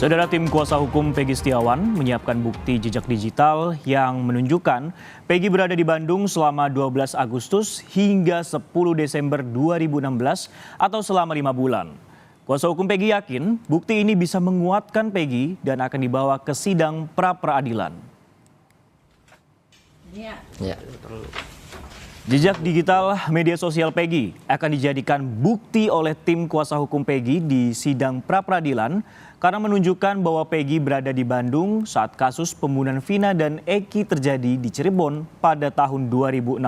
Saudara, tim kuasa hukum Peggy Setiawan menyiapkan bukti jejak digital yang menunjukkan Peggy berada di Bandung selama 12 Agustus hingga 10 Desember 2016 atau selama 5 bulan. Kuasa hukum Peggy yakin bukti ini bisa menguatkan Peggy dan akan dibawa ke sidang pra-peradilan. Jejak digital media sosial Peggy akan dijadikan bukti oleh tim kuasa hukum Peggy di sidang pra-peradilan karena menunjukkan bahwa Peggy berada di Bandung saat kasus pembunuhan Vina dan Eki terjadi di Cirebon pada tahun 2016.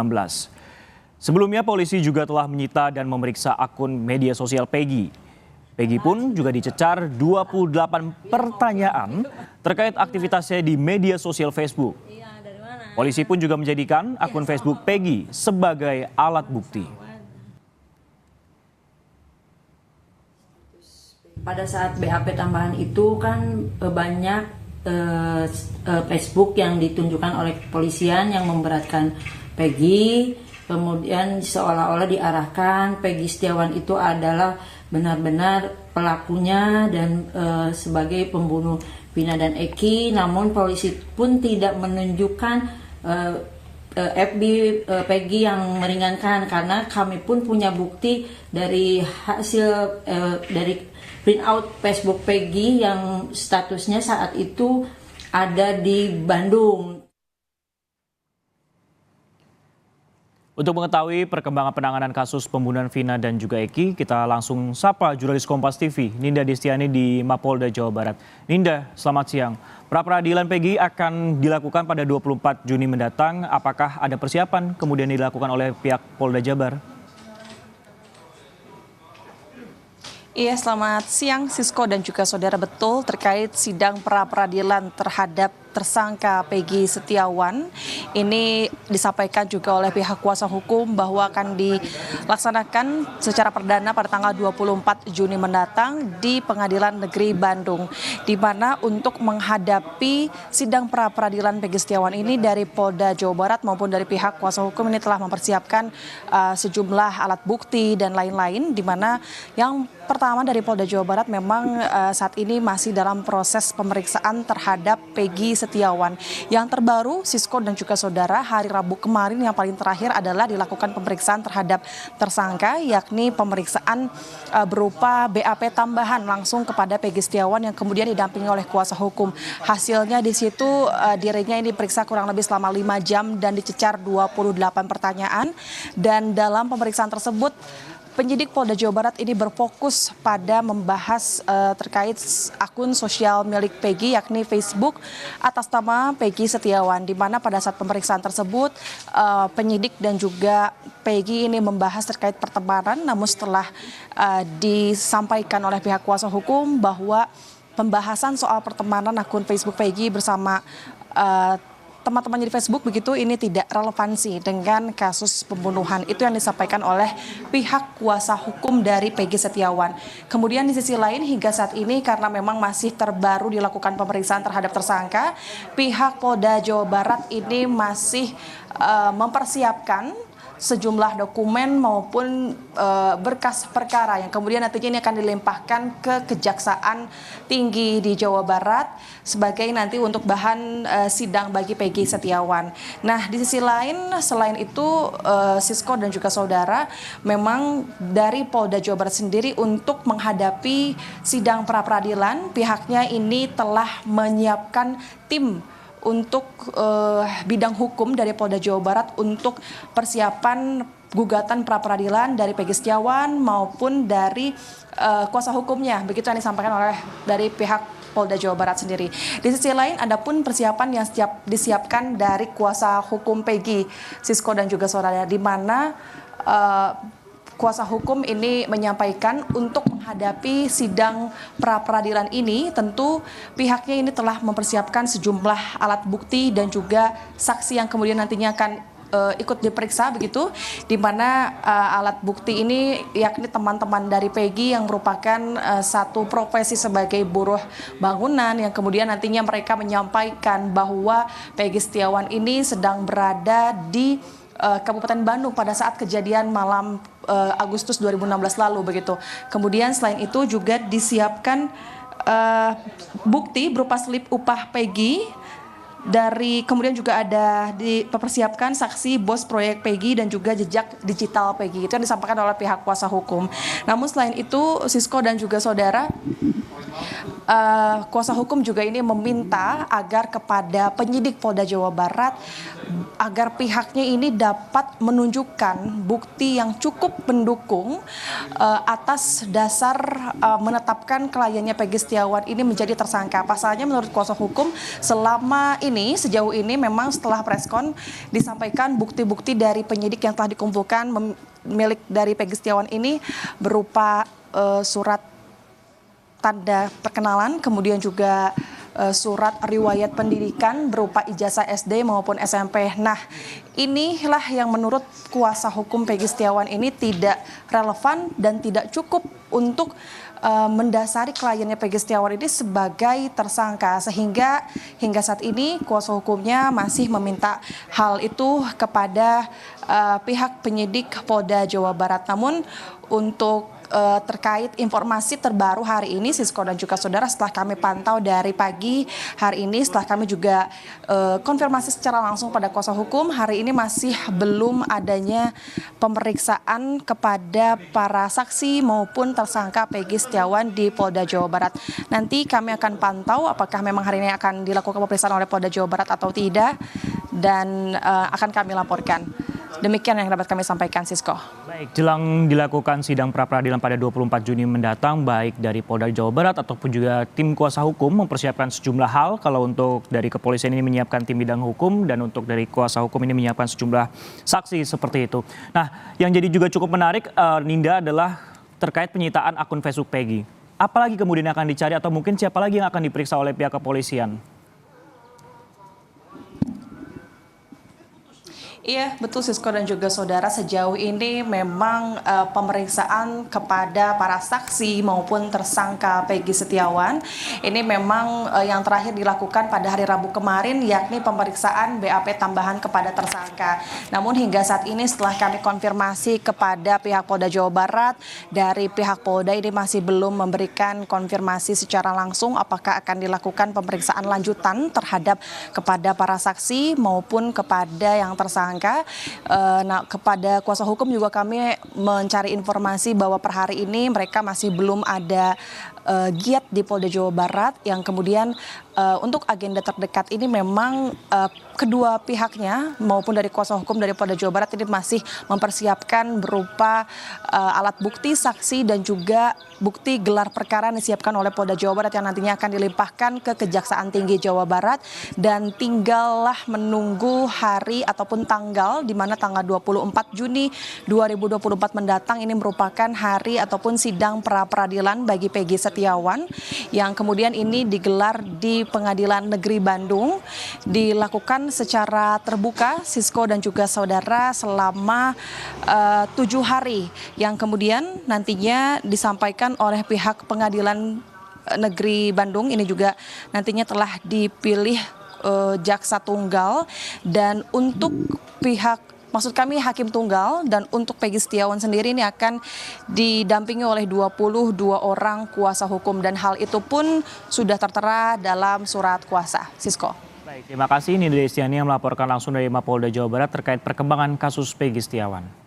Sebelumnya polisi juga telah menyita dan memeriksa akun media sosial Peggy. Peggy pun juga dicecar 28 pertanyaan terkait aktivitasnya di media sosial Facebook. Polisi pun juga menjadikan akun Facebook Peggy sebagai alat bukti. Pada saat BAP tambahan itu kan banyak Facebook yang ditunjukkan oleh kepolisian yang memberatkan Peggy. Kemudian seolah-olah diarahkan Peggy Setiawan itu adalah benar-benar pelakunya dan sebagai pembunuh Vina dan Eki. Namun polisi pun tidak menunjukkan FB Peggy yang meringankan, karena kami pun punya bukti dari hasil dari print out Facebook Peggy yang statusnya saat itu ada di Bandung. Untuk mengetahui perkembangan penanganan kasus pembunuhan Vina dan juga Eki, kita langsung sapa jurnalis Kompas TV, Ninda Destiani di Mapolda Jawa Barat. Ninda, selamat siang. Pra-peradilan Peggy akan dilakukan pada 24 Juni mendatang. Apakah ada persiapan kemudian dilakukan oleh pihak Polda Jabar? Iya, selamat siang Sisko dan juga saudara. Betul, terkait sidang pra-peradilan terhadap tersangka Peggy Setiawan ini disampaikan juga oleh pihak kuasa hukum bahwa akan dilaksanakan secara perdana pada tanggal 24 Juni mendatang di Pengadilan Negeri Bandung, di mana untuk menghadapi sidang pra-peradilan Peggy Setiawan ini dari Polda Jawa Barat maupun dari pihak kuasa hukum ini telah mempersiapkan sejumlah alat bukti dan lain-lain, di mana yang pertama dari Polda Jawa Barat memang saat ini masih dalam proses pemeriksaan terhadap Peggy Setiawan. Yang terbaru, Sisko dan juga saudara, hari Rabu kemarin yang paling terakhir adalah dilakukan pemeriksaan terhadap tersangka, yakni pemeriksaan berupa BAP tambahan langsung kepada Peggy Setiawan yang kemudian didampingi oleh kuasa hukum. Hasilnya di situ dirinya ini diperiksa kurang lebih selama 5 jam dan dicecar 28 pertanyaan. Dan dalam pemeriksaan tersebut, penyidik Polda Jawa Barat ini berfokus pada membahas terkait akun sosial milik Peggy, yakni Facebook atas nama Peggy Setiawan, di mana pada saat pemeriksaan tersebut penyidik dan juga Peggy ini membahas terkait pertemanan, namun setelah disampaikan oleh pihak kuasa hukum bahwa pembahasan soal pertemanan akun Facebook Peggy bersama teman-temannya di Facebook begitu ini tidak relevansi dengan kasus pembunuhan. Itu yang disampaikan oleh pihak kuasa hukum dari Peggy Setiawan. Kemudian di sisi lain hingga saat ini karena memang masih terbaru dilakukan pemeriksaan terhadap tersangka, pihak Polda Jawa Barat ini masih mempersiapkan sejumlah dokumen maupun berkas perkara yang kemudian nantinya ini akan dilimpahkan ke Kejaksaan Tinggi di Jawa Barat sebagai nanti untuk bahan sidang bagi Peggy Setiawan. Nah, di sisi lain selain itu Sisko dan juga saudara, memang dari Polda Jawa Barat sendiri untuk menghadapi sidang pra-peradilan, pihaknya ini telah menyiapkan tim untuk bidang hukum dari Polda Jawa Barat untuk persiapan gugatan pra-peradilan dari Peggy Setiawan maupun dari kuasa hukumnya. Begitu yang disampaikan oleh dari pihak Polda Jawa Barat sendiri. Di sisi lain, ada pun persiapan yang disiapkan dari kuasa hukum Peggy, Sisko dan juga saudara, di mana kuasa hukum ini menyampaikan untuk menghadapi sidang pra-peradilan ini tentu pihaknya ini telah mempersiapkan sejumlah alat bukti dan juga saksi yang kemudian nantinya akan ikut diperiksa begitu, di mana alat bukti ini yakni teman-teman dari Peggy yang merupakan satu profesi sebagai buruh bangunan yang kemudian nantinya mereka menyampaikan bahwa Peggy Setiawan ini sedang berada di Kabupaten Bandung pada saat kejadian malam Agustus 2016 lalu begitu. Kemudian selain itu juga disiapkan bukti berupa slip upah Peggy. Kemudian juga ada dipersiapkan saksi bos proyek Peggy dan juga jejak digital Peggy. Itu yang disampaikan oleh pihak kuasa hukum. Namun selain itu, Sisko dan juga saudara, kuasa hukum juga ini meminta agar kepada penyidik Polda Jawa Barat agar pihaknya ini dapat menunjukkan bukti yang cukup mendukung atas dasar menetapkan kliennya Peggy Setiawan ini menjadi tersangka. Pasalnya menurut kuasa hukum sejauh ini memang setelah preskon disampaikan bukti-bukti dari penyidik yang telah dikumpulkan milik dari Peggy Setiawan ini berupa surat tanda perkenalan, kemudian juga surat riwayat pendidikan berupa ijazah SD maupun SMP. Nah, inilah yang menurut kuasa hukum Peggy Setiawan ini tidak relevan dan tidak cukup untuk mendasari kliennya Peggy Setiawan ini sebagai tersangka, sehingga hingga saat ini kuasa hukumnya masih meminta hal itu kepada pihak penyidik Polda Jawa Barat. Namun untuk terkait informasi terbaru hari ini, Sisko dan juga saudara, setelah kami pantau dari pagi hari ini, setelah kami juga konfirmasi secara langsung pada kuasa hukum, hari ini masih belum adanya pemeriksaan kepada para saksi maupun tersangka Peggy Setiawan di Polda Jawa Barat. Nanti kami akan pantau apakah memang hari ini akan dilakukan pemeriksaan oleh Polda Jawa Barat atau tidak, dan akan kami laporkan. Demikian yang dapat kami sampaikan, Sisko. Baik, jelang dilakukan sidang pra-peradilan pada 24 Juni mendatang, baik dari Polda Jawa Barat ataupun juga tim kuasa hukum mempersiapkan sejumlah hal. Kalau untuk dari kepolisian ini menyiapkan tim bidang hukum, dan untuk dari kuasa hukum ini menyiapkan sejumlah saksi seperti itu. Nah, yang jadi juga cukup menarik, Ninda, adalah terkait penyitaan akun Facebook Peggy. Apalagi kemudian akan dicari atau mungkin siapa lagi yang akan diperiksa oleh pihak kepolisian? Iya, betul Sisko dan juga saudara, sejauh ini memang pemeriksaan kepada para saksi maupun tersangka Peggy Setiawan ini memang yang terakhir dilakukan pada hari Rabu kemarin, yakni pemeriksaan BAP tambahan kepada tersangka. Namun hingga saat ini setelah kami konfirmasi kepada pihak Polda Jawa Barat, dari pihak Polda ini masih belum memberikan konfirmasi secara langsung apakah akan dilakukan pemeriksaan lanjutan terhadap kepada para saksi maupun kepada yang tersangka. Nah, kepada kuasa hukum juga kami mencari informasi bahwa per hari ini mereka masih belum ada giat di Polda Jawa Barat, yang kemudian untuk agenda terdekat ini memang kedua pihaknya maupun dari kuasa hukum dari Polda Jawa Barat ini masih mempersiapkan berupa alat bukti, saksi, dan juga bukti gelar perkara yang disiapkan oleh Polda Jawa Barat yang nantinya akan dilimpahkan ke Kejaksaan Tinggi Jawa Barat, dan tinggallah menunggu hari ataupun tanggal di mana tanggal 24 Juni 2024 mendatang ini merupakan hari ataupun sidang pra-peradilan bagi Peggy Setiawan, yang kemudian ini digelar di Pengadilan Negeri Bandung, dilakukan secara terbuka, Sisko dan juga saudara, selama 7 hari, yang kemudian nantinya disampaikan oleh pihak Pengadilan Negeri Bandung ini juga nantinya telah dipilih jaksa tunggal, dan untuk maksud kami hakim tunggal, dan untuk Peggy Setiawan sendiri ini akan didampingi oleh 22 orang kuasa hukum, dan hal itu pun sudah tertera dalam surat kuasa. Sisko. Baik, terima kasih. Ninda Destiani yang melaporkan langsung dari Mapolda Jawa Barat terkait perkembangan kasus Peggy Setiawan.